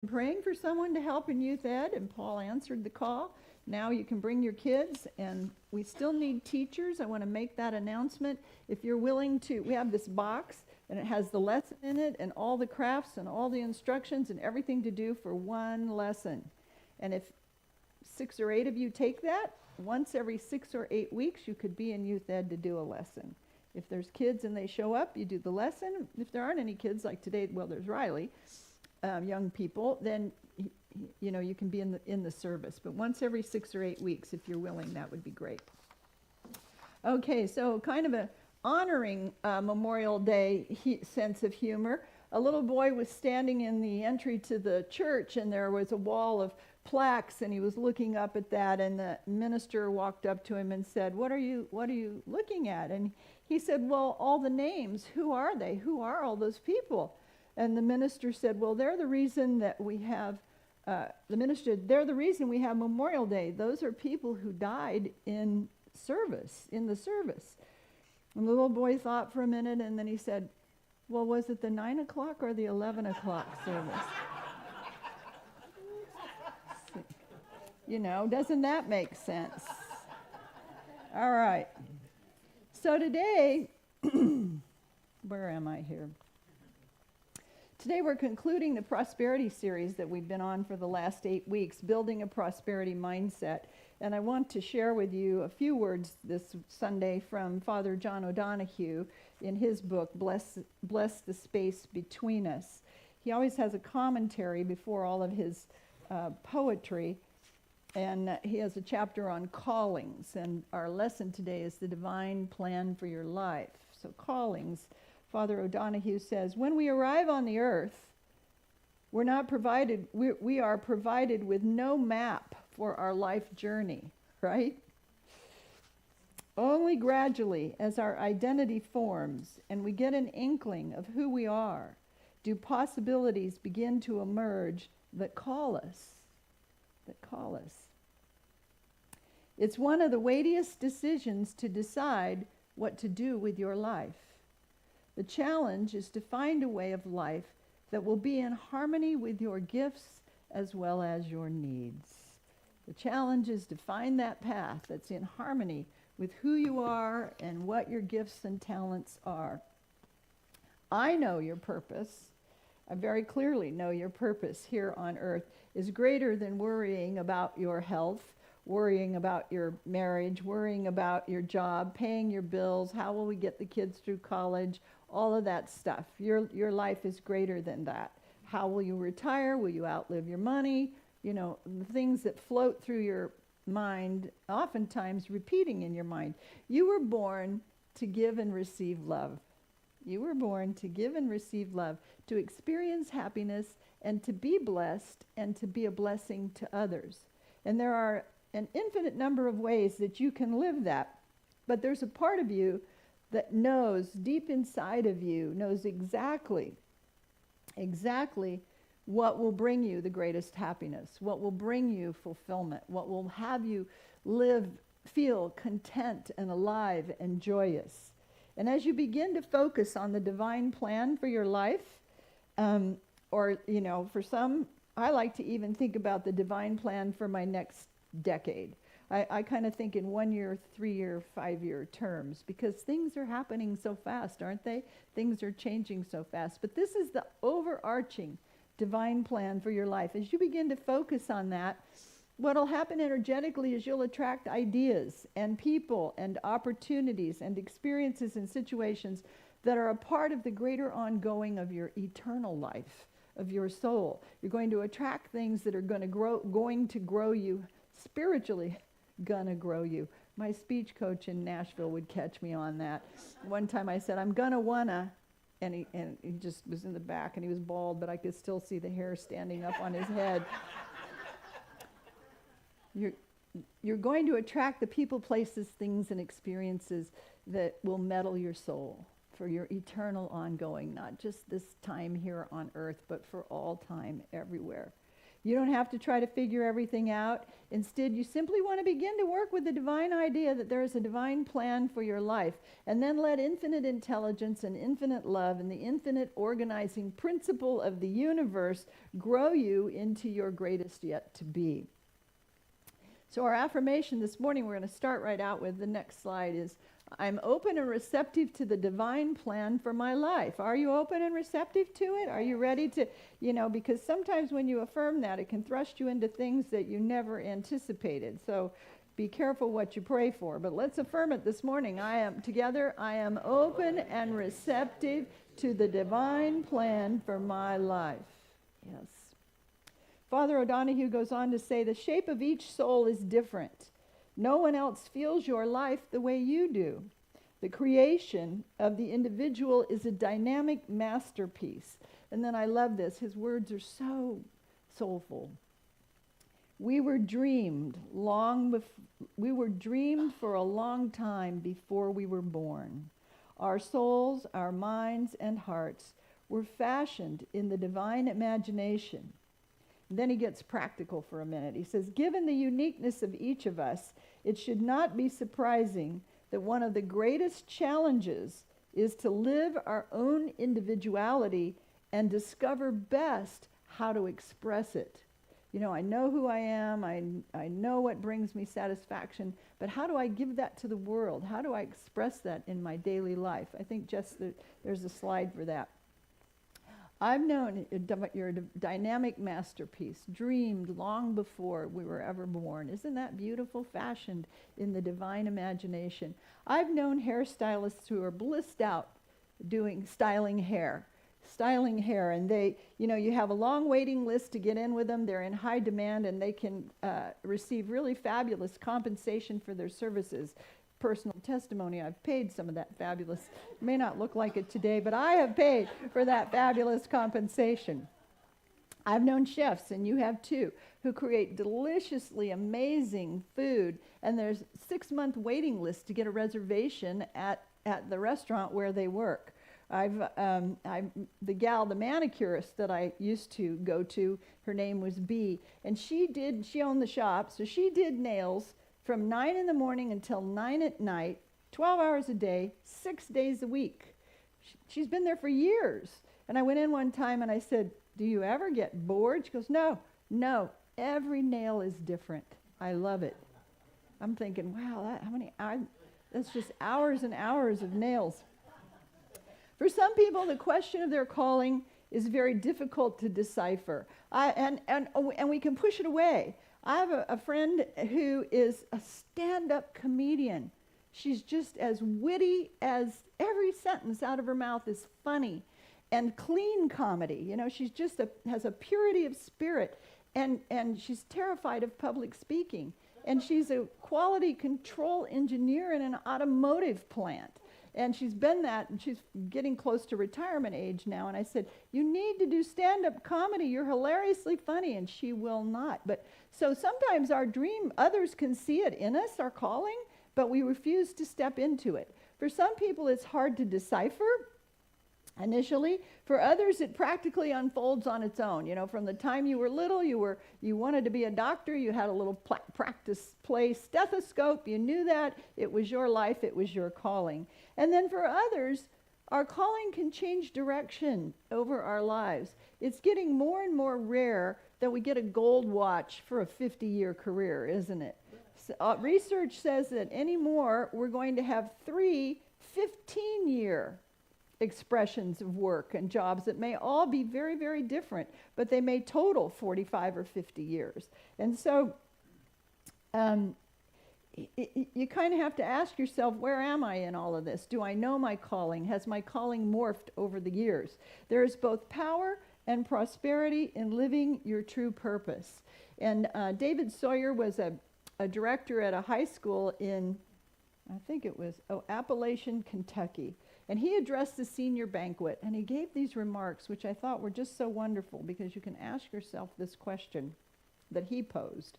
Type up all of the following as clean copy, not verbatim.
Praying for someone to help in youth ed, and Paul answered the call. Now you can bring your kids, and we still need teachers. I want to make that announcement. If you're willing to, we have this box, and it has the lesson in it, and all the crafts, and all the instructions, and everything to do for one lesson. And if 6 or 8 of you take that, once every 6 or 8 weeks, you could be in youth ed to do a lesson. If there's kids and they show up, you do the lesson. If there aren't any kids, like today, well, there's Riley, young people, then you can be in the service. But once every 6 or 8 weeks, if you're willing, that would be great. Okay, so kind of a honoring Memorial Day sense of humor. A little boy was standing in the entry to the church, and there was a wall of plaques, and he was looking up at that, and the minister walked up to him and said, what are you looking at? And he said, well, all the names. Who are they? Who are all those people? And the minister said, well, they're the reason that we have, they're the reason we have Memorial Day. Those are people who died in the service. And the little boy thought for a minute, and then he said, well, was it the 9 o'clock or the 11 o'clock service? Doesn't that make sense? All right. So today, where am I here? Today we're concluding the prosperity series that we've been on for the last 8 weeks, building a prosperity mindset. And I want to share with you a few words this Sunday from Father John O'Donohue in his book, Bless the Space Between Us. He always has a commentary before all of his poetry, and he has a chapter on callings. And our lesson today is the divine plan for your life. So callings. Father O'Donohue says, when we arrive on the earth, we are provided with no map for our life journey, right? Only gradually, as our identity forms and we get an inkling of who we are, do possibilities begin to emerge that call us. It's one of the weightiest decisions to decide what to do with your life. The challenge is to find a way of life that will be in harmony with your gifts as well as your needs. The challenge is to find that path that's in harmony with who you are and what your gifts and talents are. I know your purpose. I very clearly know your purpose here on earth is greater than worrying about your health, worrying about your marriage, worrying about your job, paying your bills, how will we get the kids through college, all of that stuff. Your life is greater than that. How will you retire? Will you outlive your money? The things that float through your mind, oftentimes repeating in your mind. You were born to give and receive love. You were born to give and receive love, to experience happiness, and to be blessed, and to be a blessing to others. And there are an infinite number of ways that you can live that. But there's a part of you that knows, deep inside of you, knows exactly what will bring you the greatest happiness, what will bring you fulfillment, what will have you feel content and alive and joyous. And as you begin to focus on the divine plan for your life, for some, I like to even think about the divine plan for my next decade. I kind of think in 1 year, 3 year, 5 year terms, because things are happening so fast, aren't they? Things are changing so fast. But this is the overarching divine plan for your life. As you begin to focus on that, what will happen energetically is you'll attract ideas and people and opportunities and experiences and situations that are a part of the greater ongoing of your eternal life, of your soul. You're going to attract things that are going to grow you spiritually, gonna grow you. My speech coach in Nashville would catch me on that. One time I said, I'm gonna wanna, and he just was in the back, and he was bald, but I could still see the hair standing up on his head. You're going to attract the people, places, things, and experiences that will mettle your soul for your eternal ongoing, not just this time here on earth, but for all time, everywhere. You don't have to try to figure everything out. Instead, you simply want to begin to work with the divine idea that there is a divine plan for your life, and then let infinite intelligence and infinite love and the infinite organizing principle of the universe grow you into your greatest yet to be. So our affirmation this morning, we're going to start right out with the next slide, is I'm open and receptive to the divine plan for my life. Are you open and receptive to it? Are you ready to, because sometimes when you affirm that, it can thrust you into things that you never anticipated. So be careful what you pray for. But let's affirm it this morning. I am open and receptive to the divine plan for my life. Yes. Father O'Donohue goes on to say, the shape of each soul is different. No one else feels your life the way you do. The creation of the individual is a dynamic masterpiece. And then I love this. His words are so soulful. We were dreamed for a long time before we were born. Our souls, our minds, and hearts were fashioned in the divine imagination. Then he gets practical for a minute. He says, given the uniqueness of each of us, it should not be surprising that one of the greatest challenges is to live our own individuality and discover best how to express it. I know who I am. I know what brings me satisfaction, but how do I give that to the world? How do I express that in my daily life? I think there's a slide for that. I've known you're a dynamic masterpiece, dreamed long before we were ever born. Isn't that beautiful? Fashioned in the divine imagination. I've known hairstylists who are blissed out styling hair, and they, you have a long waiting list to get in with them. They're in high demand, and they can receive really fabulous compensation for their services. Personal testimony, I've paid some of that fabulous, may not look like it today, but I have paid for that fabulous compensation. I've known chefs, and you have too, who create deliciously amazing food, and there's a 6-month waiting list to get a reservation at the restaurant where they work. The manicurist that I used to go to, her name was Bee, and she owned the shop, so she did nails from 9 in the morning until 9 at night, 12 hours a day, 6 days a week. She's been there for years. And I went in one time and I said, do you ever get bored? She goes, no, every nail is different. I love it. I'm thinking, wow, that's just hours and hours of nails. For some people, the question of their calling is very difficult to decipher. And we can push it away. I have a friend who is a stand-up comedian. She's just as witty as every sentence out of her mouth is funny and clean comedy. She's just has a purity of spirit, and she's terrified of public speaking. And she's a quality control engineer in an automotive plant. And she's been that, and she's getting close to retirement age now. And I said, you need to do stand-up comedy. You're hilariously funny. And she will not. But so sometimes our dream, others can see it in us, our calling, but we refuse to step into it. For some people, it's hard to decipher initially. For others, it practically unfolds on its own. From the time you were little, you wanted to be a doctor, you had a little practice play stethoscope, you knew that, it was your life, it was your calling. And then for others, our calling can change direction over our lives. It's getting more and more rare that we get a gold watch for a 50-year career, isn't it? So, research says that anymore, we're going to have 3 15-year expressions of work and jobs that may all be very, very different, but they may total 45 or 50 years. And so you kind of have to ask yourself, where am I in all of this? Do I know my calling? Has my calling morphed over the years? There is both power and prosperity in living your true purpose. And David Sawyer was a director at a high school in, I think it was, Appalachian, Kentucky. And he addressed the senior banquet, and he gave these remarks, which I thought were just so wonderful, because you can ask yourself this question that he posed.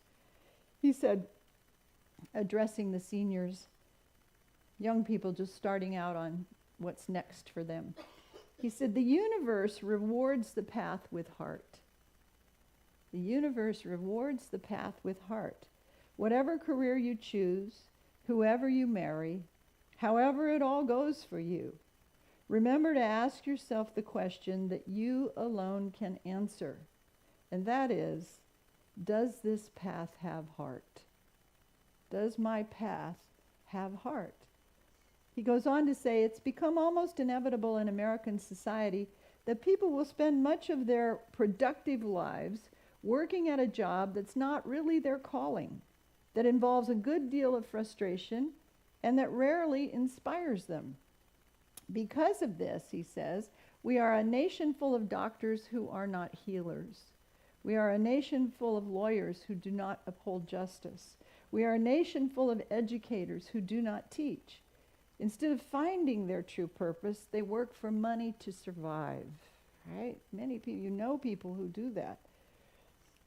He said, addressing the seniors, young people just starting out on what's next for them. He said, the universe rewards the path with heart. The universe rewards the path with heart. Whatever career you choose, whoever you marry, however it all goes for you, remember to ask yourself the question that you alone can answer. And that is, does this path have heart? Does my path have heart? He goes on to say, it's become almost inevitable in American society that people will spend much of their productive lives working at a job that's not really their calling, that involves a good deal of frustration, and that rarely inspires them. Because of this, he says, we are a nation full of doctors who are not healers. We are a nation full of lawyers who do not uphold justice. We are a nation full of educators who do not teach. Instead of finding their true purpose, they work for money to survive, right? Many people, you know people who do that.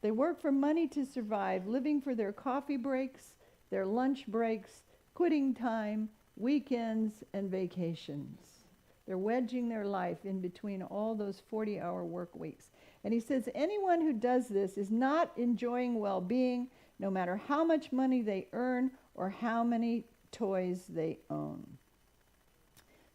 They work for money to survive, living for their coffee breaks, their lunch breaks, quitting time, weekends, and vacations. They're wedging their life in between all those 40-hour work weeks. And he says anyone who does this is not enjoying well-being, no matter how much money they earn or how many toys they own.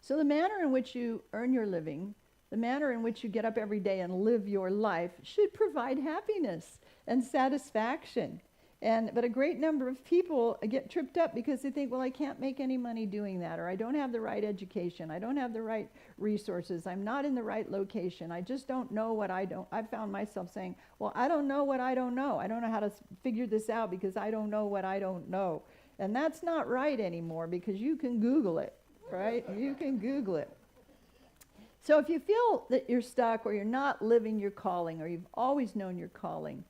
So the manner in which you earn your living, the manner in which you get up every day and live your life should provide happiness and satisfaction. But a great number of people get tripped up because they think, well, I can't make any money doing that, or I don't have the right education, I don't have the right resources, I'm not in the right location, I just don't know what I don't. I found myself saying, well, I don't know what I don't know. I don't know how to figure this out because I don't know what I don't know. And that's not right anymore because you can Google it, right? You can Google it. So if you feel that you're stuck or you're not living your calling or you've always known your calling,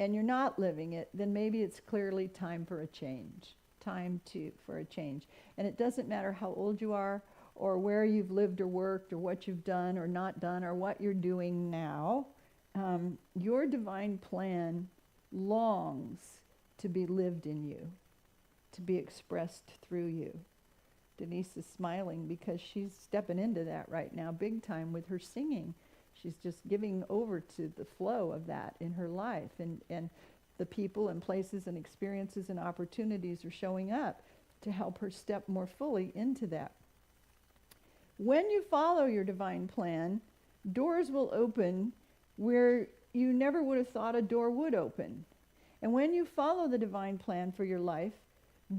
and you're not living it, then maybe it's clearly time for a change. For a change. And it doesn't matter how old you are or where you've lived or worked or what you've done or not done or what you're doing now. Your divine plan longs to be lived in you, to be expressed through you. Denise is smiling because she's stepping into that right now big time with her singing. She's just giving over to the flow of that in her life. And the people and places and experiences and opportunities are showing up to help her step more fully into that. When you follow your divine plan, doors will open where you never would have thought a door would open. And when you follow the divine plan for your life,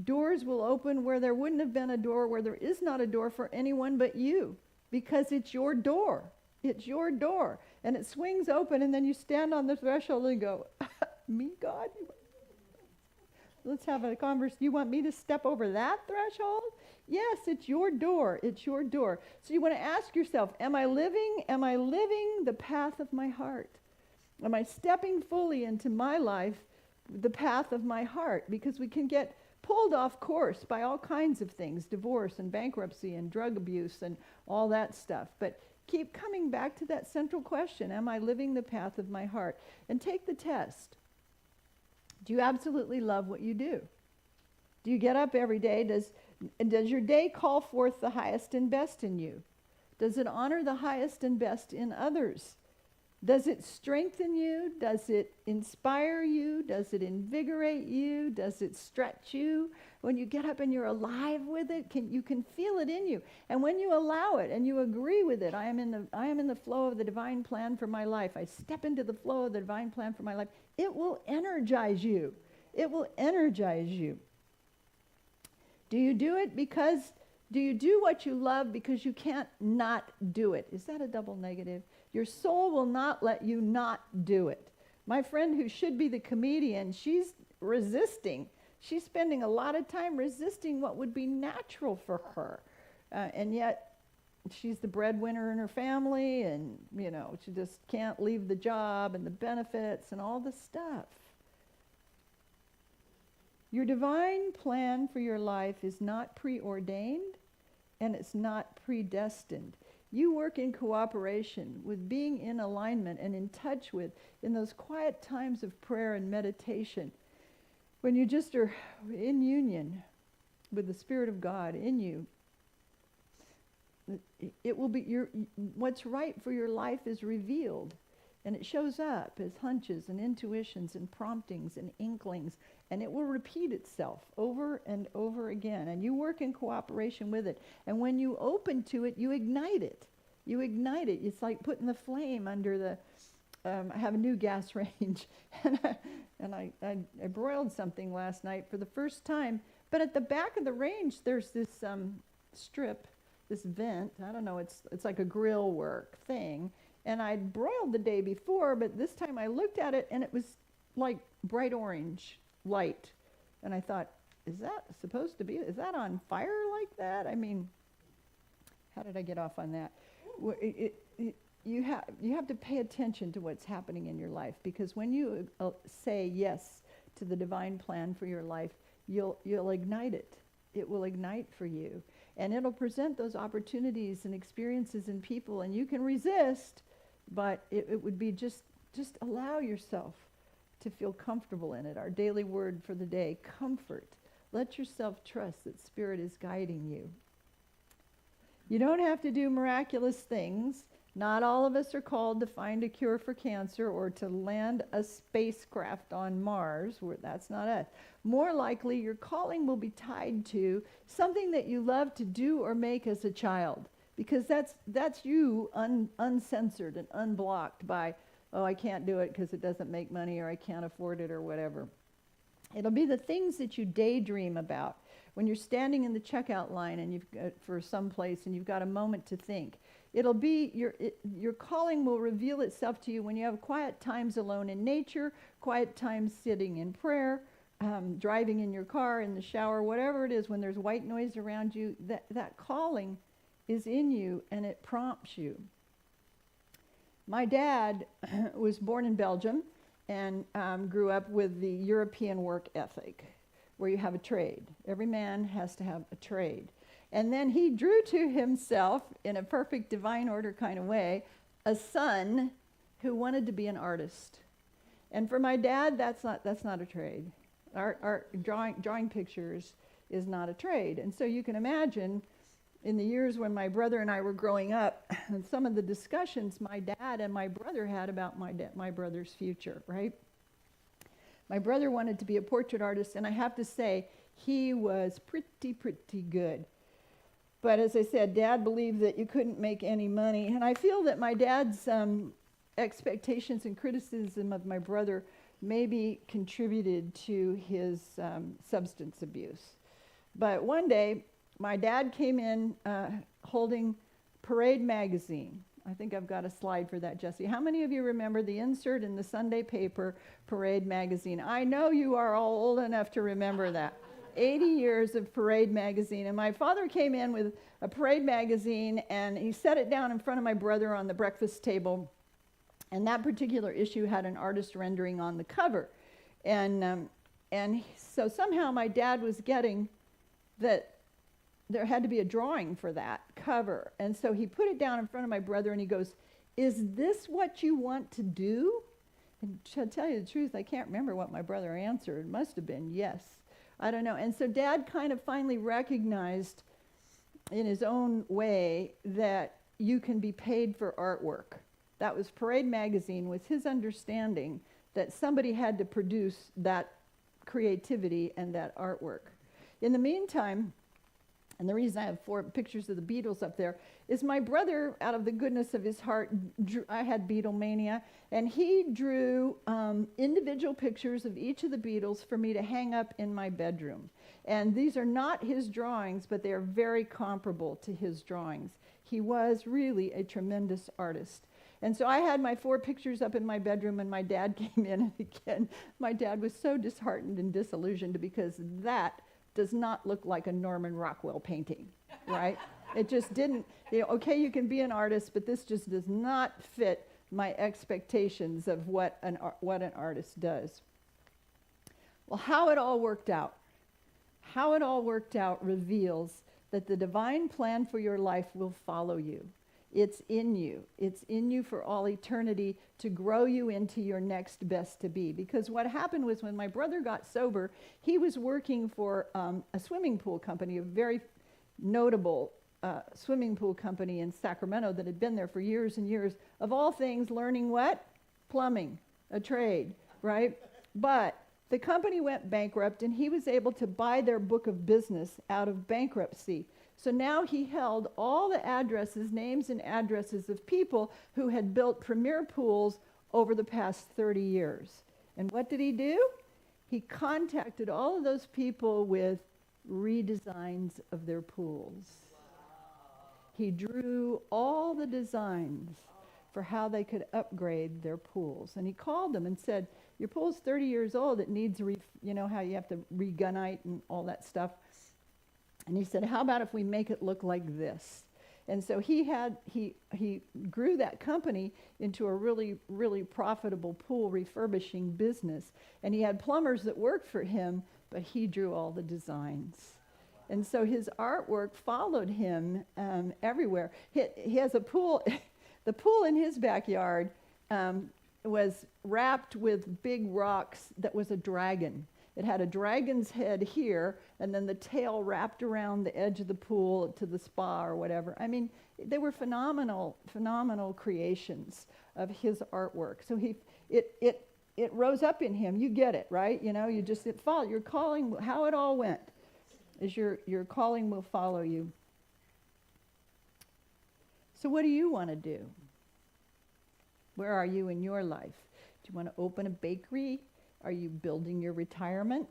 doors will open where there wouldn't have been a door, where there is not a door for anyone but you, because it's your door. It's your door. And it swings open, and then you stand on the threshold and go, me, God? Let's have a conversation. You want me to step over that threshold? Yes, it's your door. It's your door. So you want to ask yourself, am I living the path of my heart? Am I stepping fully into my life, the path of my heart? Because we can get pulled off course by all kinds of things, divorce and bankruptcy and drug abuse and all that stuff. But keep coming back to that central question, am I living the path of my heart? And take the test. Do you absolutely love what you do? Do you get up every day? Does your day call forth the highest and best in you? Does it honor the highest and best in others? Does it strengthen you? Does it inspire you? Does it invigorate you? Does it stretch you? When you get up and you're alive with it, you can feel it in you. And when you allow it and you agree with it, I am in the flow of the divine plan for my life. I step into the flow of the divine plan for my life. It will energize you. It will energize you. Do you do it do you do what you love because you can't not do it? Is that a double negative? Your soul will not let you not do it. My friend who should be the comedian, she's resisting. She's spending a lot of time resisting what would be natural for her. And yet she's the breadwinner in her family, and, she just can't leave the job and the benefits and all the stuff. Your divine plan for your life is not preordained, and it's not predestined. You work in cooperation with being in alignment and in touch with, in those quiet times of prayer and meditation, when you just are in union with the Spirit of God in you. It will be what's right for your life is revealed. And it shows up as hunches and intuitions and promptings and inklings, and it will repeat itself over and over again. And you work in cooperation with it. And when you open to it, you ignite it. You ignite it. It's like putting the flame under the, I have a new gas range, and I broiled something last night for the first time. But at the back of the range, there's this strip, this vent. I don't know, it's like a grill work thing. And I'd broiled the day before, but this time I looked at it, and it was like bright orange light. And I thought, is that supposed to be, is that on fire like that? I mean, how did I get off on that? You have to pay attention to what's happening in your life, because when you say yes to the divine plan for your life, you'll ignite it. It will ignite for you, and it'll present those opportunities and experiences and people, and you can resist, but it would be just allow yourself to feel comfortable in it. Our daily word for the day: comfort. Let yourself trust that Spirit is guiding you. You don't have to do miraculous things. Not all of us are called to find a cure for cancer or to land a spacecraft on Mars. That's not us. More likely, your calling will be tied to something that you love to do or make as a child, because that's you uncensored and unblocked by, oh, I can't do it because it doesn't make money, or I can't afford it, or whatever. It'll be the things that you daydream about when you're standing in the checkout line and for some place, and you've got a moment to think. It'll be your calling will reveal itself to you when you have quiet times alone in nature, quiet times sitting in prayer, driving in your car, in the shower, whatever it is. When there's white noise around you, that calling is in you, and it prompts you. My dad was born in Belgium and grew up with the European work ethic, where you have a trade. Every man has to have a trade. And then he drew to himself, in a perfect divine order kind of way, a son who wanted to be an artist. And for my dad, that's not a trade. Art, drawing pictures is not a trade. And so you can imagine, in the years when my brother and I were growing up, and some of the discussions my dad and my brother had about my brother's future, right? My brother wanted to be a portrait artist, and I have to say, he was pretty good. But as I said, Dad believed that you couldn't make any money. And I feel that my dad's expectations and criticism of my brother maybe contributed to his substance abuse. But one day, my dad came in holding Parade magazine. I think I've got a slide for that, Jesse. How many of you remember the insert in the Sunday paper, Parade magazine? I know you are all old enough to remember that. 80 years of Parade magazine. And my father came in with a Parade magazine, and he set it down in front of my brother on the breakfast table. And that particular issue had an artist rendering on the cover. And so somehow my dad was getting that there had to be a drawing for that cover. And so he put it down in front of my brother, and he goes, "Is this what you want to do?" And to tell you the truth, I can't remember what my brother answered. It must have been yes. I don't know. And so Dad kind of finally recognized in his own way that you can be paid for artwork. That was Parade magazine, was his understanding that somebody had to produce that creativity and that artwork. In the meantime, and the reason I have 4 pictures of the Beatles up there is my brother, out of the goodness of his heart, I had Beatlemania, and he drew individual pictures of each of the Beatles for me to hang up in my bedroom. And these are not his drawings, but they are very comparable to his drawings. He was really a tremendous artist. And so I had my 4 pictures up in my bedroom, and my dad came in, and again, my dad was so disheartened and disillusioned, because that does not look like a Norman Rockwell painting, right? It just didn't, okay, you can be an artist, but this just does not fit my expectations of what an artist does. Well, how it all worked out reveals that the divine plan for your life will follow you. It's in you. It's in you for all eternity to grow you into your next best to be. Because what happened was, when my brother got sober, he was working for a swimming pool company, a very notable swimming pool company in Sacramento that had been there for years and years. Of all things, learning what? plumbing, a trade, right? But the company went bankrupt, and he was able to buy their book of business out of bankruptcy. So now he held all the addresses, names and addresses of people who had built premier pools over the past 30 years. And what did he do? He contacted all of those people with redesigns of their pools. He drew all the designs for how they could upgrade their pools. And he called them and said, your pool's 30 years old, it needs, you know how you have to re-gunite and all that stuff. And he said, how about if we make it look like this? And so he grew that company into a really, really profitable pool refurbishing business. And he had plumbers that worked for him, but he drew all the designs. And so his artwork followed him everywhere. He has a pool. The pool in his backyard was wrapped with big rocks that was a dragon. It had a dragon's head here, and then the tail wrapped around the edge of the pool to the spa or whatever. I mean, they were phenomenal, phenomenal creations of his artwork. So it rose up in him. You get it, right? You know, it followed. Your calling, how it all went, is your calling will follow you. So what do you want to do? Where are you in your life? Do you want to open a bakery? Are you building your retirement?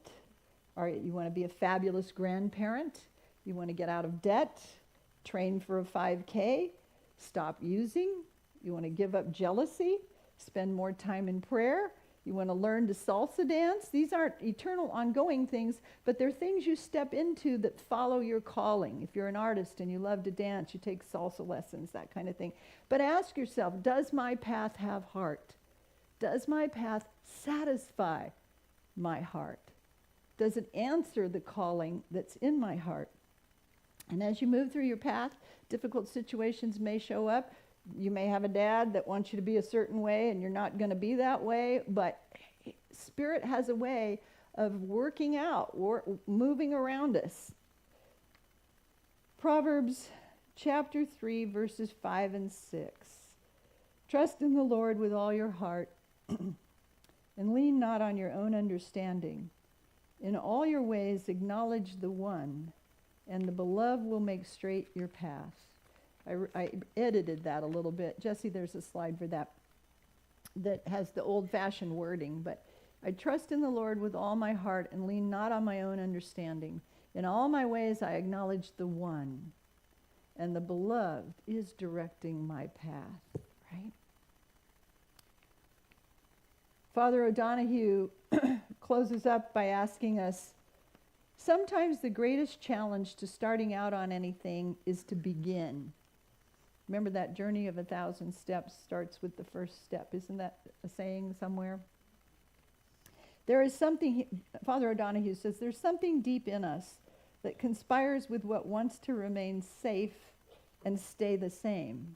You want to be a fabulous grandparent? You want to get out of debt? Train for a 5K? Stop using? You want to give up jealousy? Spend more time in prayer? You want to learn to salsa dance? These aren't eternal, ongoing things, but they're things you step into that follow your calling. If you're an artist and you love to dance, you take salsa lessons, that kind of thing. But ask yourself, does my path have heart? Does my path satisfy my heart? Does it answer the calling that's in my heart? And as you move through your path, difficult situations may show up. You may have a dad that wants you to be a certain way, and you're not going to be that way, but Spirit has a way of working out, moving around us. Proverbs chapter 3, verses 5 and 6. Trust in the Lord with all your heart, and lean not on your own understanding. In all your ways acknowledge the one, and the beloved will make straight your path. I edited that a little bit. Jesse, there's a slide for that has the old-fashioned wording, but I trust in the Lord with all my heart and lean not on my own understanding. In all my ways I acknowledge the one, and the beloved is directing my path, right? Father O'Donohue closes up by asking us, sometimes the greatest challenge to starting out on anything is to begin. Remember that journey of 1,000 steps starts with the first step. Isn't that a saying somewhere? There is something, Father O'Donohue says, there's something deep in us that conspires with what wants to remain safe and stay the same.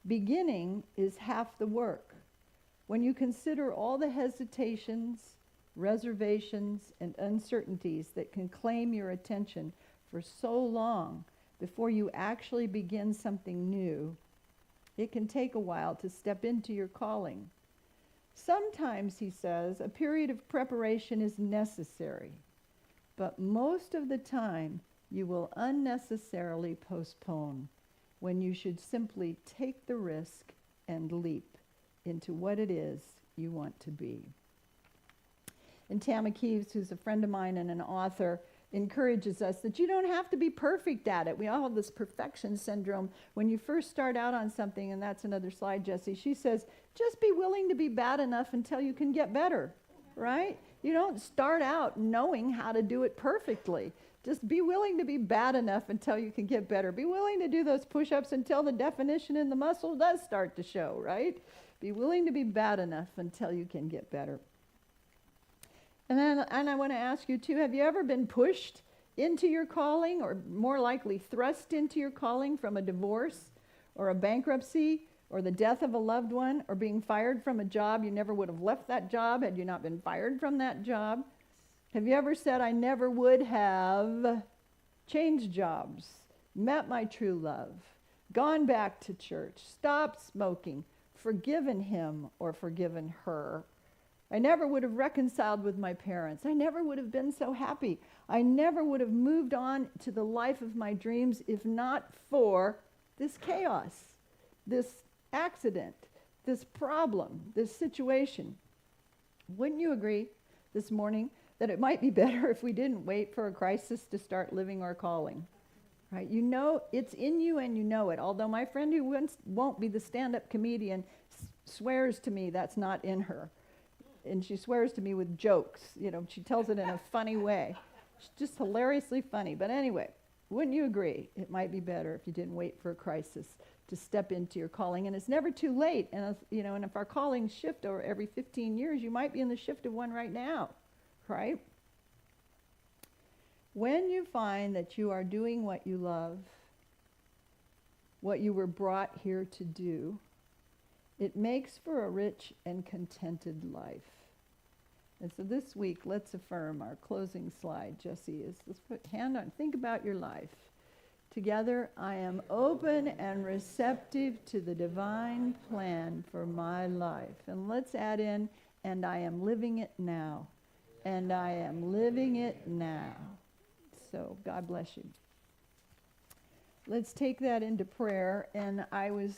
Beginning is half the work. When you consider all the hesitations, reservations, and uncertainties that can claim your attention for so long before you actually begin something new, it can take a while to step into your calling. Sometimes, he says, a period of preparation is necessary, but most of the time you will unnecessarily postpone when you should simply take the risk and leap into what it is you want to be. And Tammy Keeves, who's a friend of mine and an author, encourages us that you don't have to be perfect at it. We all have this perfection syndrome. When you first start out on something, and that's another slide, Jessie, she says, just be willing to be bad enough until you can get better, right? You don't start out knowing how to do it perfectly. Just be willing to be bad enough until you can get better. Be willing to do those push-ups until the definition in the muscle does start to show, right? Be willing to be bad enough until you can get better. And I want to ask you too, have you ever been pushed into your calling, or more likely thrust into your calling from a divorce or a bankruptcy or the death of a loved one, or being fired from a job? You never would have left that job had you not been fired from that job. Have you ever said, I never would have changed jobs, met my true love, gone back to church, stopped smoking, forgiven him or forgiven her. I never would have reconciled with my parents. I never would have been so happy. I never would have moved on to the life of my dreams if not for this chaos, this accident, this problem, this situation. Wouldn't you agree this morning that it might be better if we didn't wait for a crisis to start living our calling? Right? You know it's in you and you know it. Although my friend who won't be the stand-up comedian swears to me that's not in her. And she swears to me with jokes. You know, she tells it in a funny way. It's just hilariously funny. But anyway, wouldn't you agree it might be better if you didn't wait for a crisis to step into your calling? And it's never too late. And if our callings shift over every 15 years, you might be in the shift of one right now, right? When you find that you are doing what you love, what you were brought here to do, it makes for a rich and contented life. And so this week, let's affirm our closing slide, Jesse, is let's put hand on, think about your life. Together, I am open and receptive to the divine plan for my life. And let's add in, and I am living it now. And I am living it now. So God bless you. Let's take that into prayer. And I was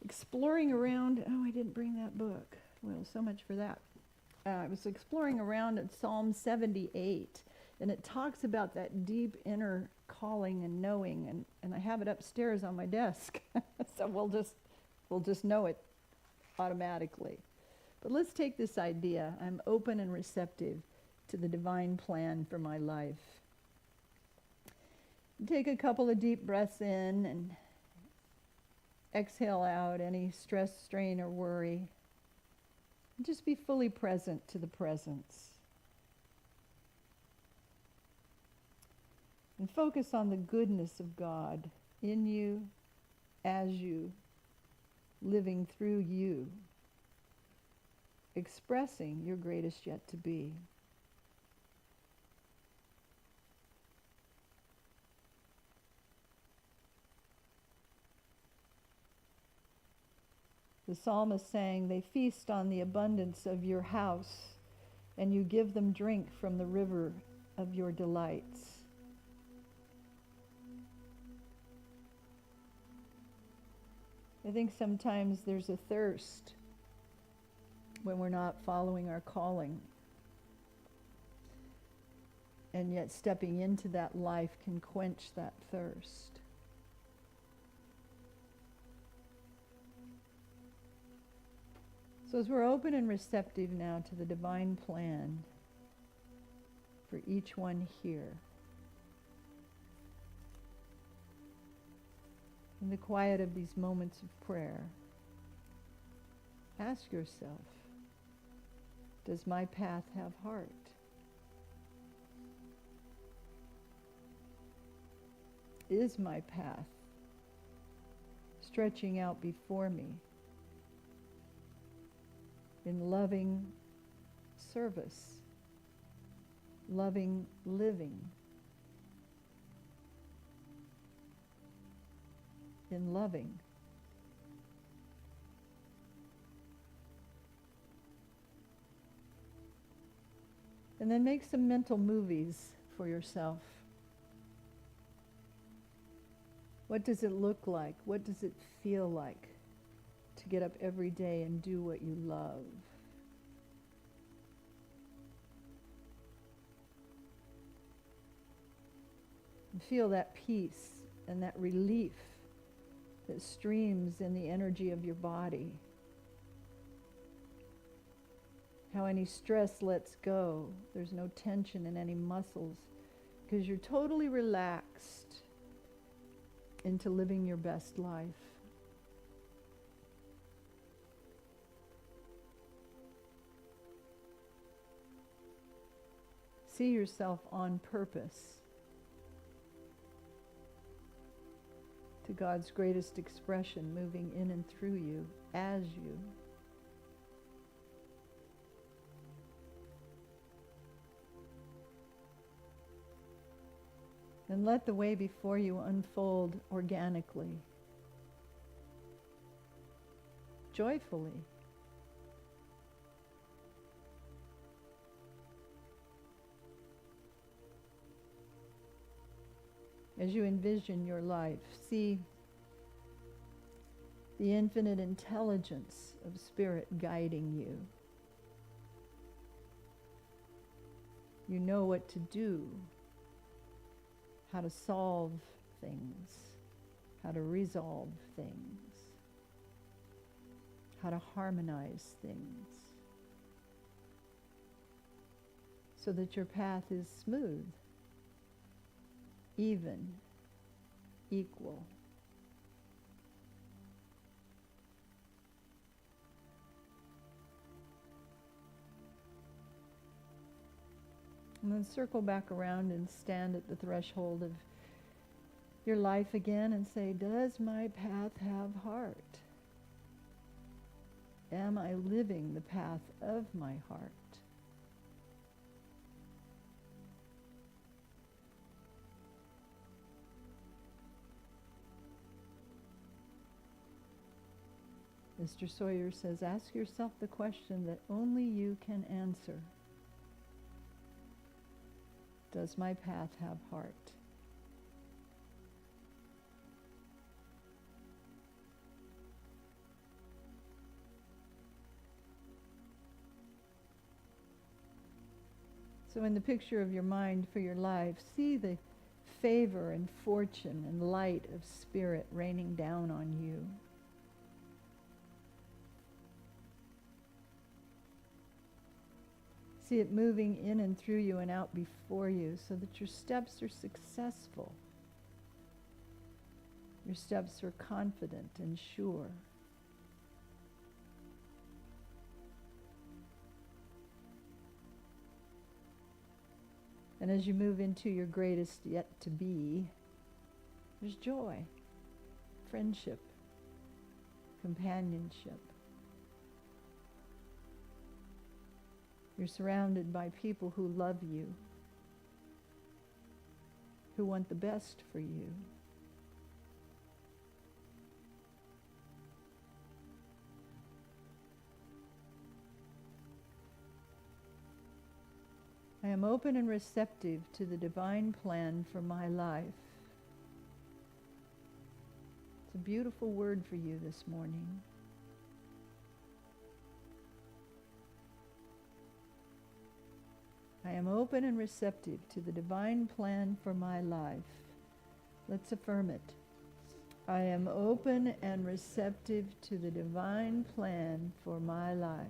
exploring around, I didn't bring that book. Well, so much for that. I was exploring around at Psalm 78, and it talks about that deep inner calling and knowing, and I have it upstairs on my desk. So we'll just know it automatically. But let's take this idea. I'm open and receptive to the divine plan for my life. Take a couple of deep breaths in and exhale out any stress, strain, or worry. And just be fully present to the presence. And focus on the goodness of God in you, as you, living through you, expressing your greatest yet to be. The psalmist sang, "They feast on the abundance of your house, and you give them drink from the river of your delights." I think sometimes there's a thirst when we're not following our calling. And yet stepping into that life can quench that thirst. So as we're open and receptive now to the divine plan for each one here, in the quiet of these moments of prayer, ask yourself, does my path have heart? Is my path stretching out before me in loving service, loving living, in loving? And then make some mental movies for yourself. What does it look like? What does it feel like to get up every day and do what you love? And feel that peace and that relief that streams in the energy of your body. How any stress lets go. There's no tension in any muscles because you're totally relaxed into living your best life. See yourself on purpose to God's greatest expression, moving in and through you, as you. And let the way before you unfold organically. joyfully. As you envision your life, see the infinite intelligence of Spirit guiding you. You know what to do, how to solve things, how to resolve things, how to harmonize things, so that your path is smooth, even, equal. And then circle back around and stand at the threshold of your life again and say, does my path have heart? Am I living the path of my heart? Mr. Sawyer says, ask yourself the question that only you can answer. Does my path have heart? So in the picture of your mind for your life, see the favor and fortune and light of Spirit raining down on you. See it moving in and through you and out before you so that your steps are successful. Your steps are confident and sure. And as you move into your greatest yet to be, there's joy, friendship, companionship. You're surrounded by people who love you, who want the best for you. I am open and receptive to the divine plan for my life. It's a beautiful word for you this morning. I am open and receptive to the divine plan for my life. Let's affirm it. I am open and receptive to the divine plan for my life.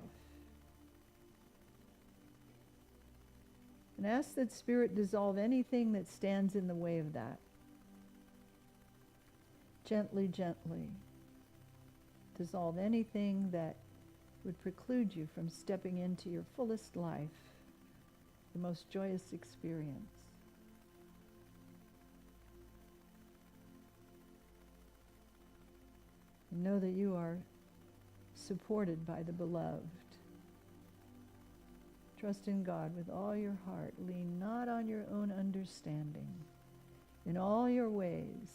And ask that Spirit dissolve anything that stands in the way of that. Gently, gently. Dissolve anything that would preclude you from stepping into your fullest life, the most joyous experience. And know that you are supported by the beloved. Trust in God with all your heart. Lean not on your own understanding. In all your ways,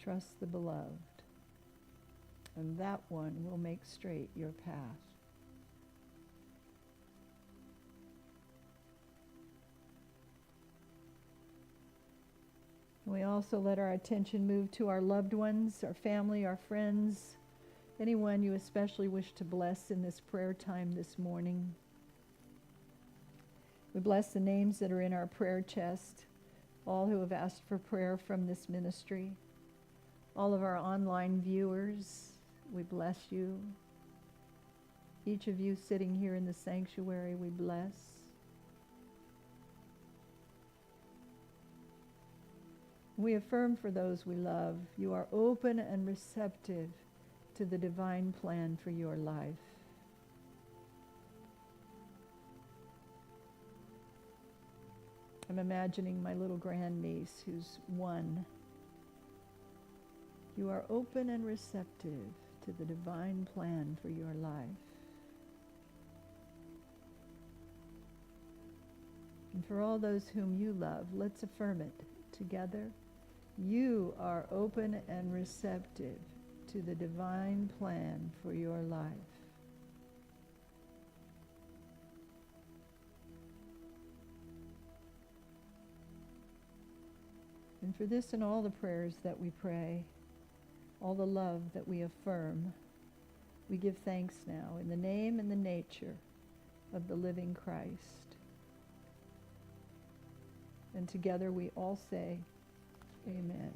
trust the beloved. And that one will make straight your path. We also let our attention move to our loved ones, our family, our friends, anyone you especially wish to bless in this prayer time this morning. We bless the names that are in our prayer chest, all who have asked for prayer from this ministry, all of our online viewers, we bless you. Each of you sitting here in the sanctuary, we bless. We affirm for those we love, you are open and receptive to the divine plan for your life. I'm imagining my little grandniece who's 1. You are open and receptive to the divine plan for your life. And for all those whom you love, let's affirm it together. you are open and receptive to the divine plan for your life. And for this and all the prayers that we pray, all the love that we affirm, we give thanks now in the name and the nature of the living Christ. And together we all say, Amen.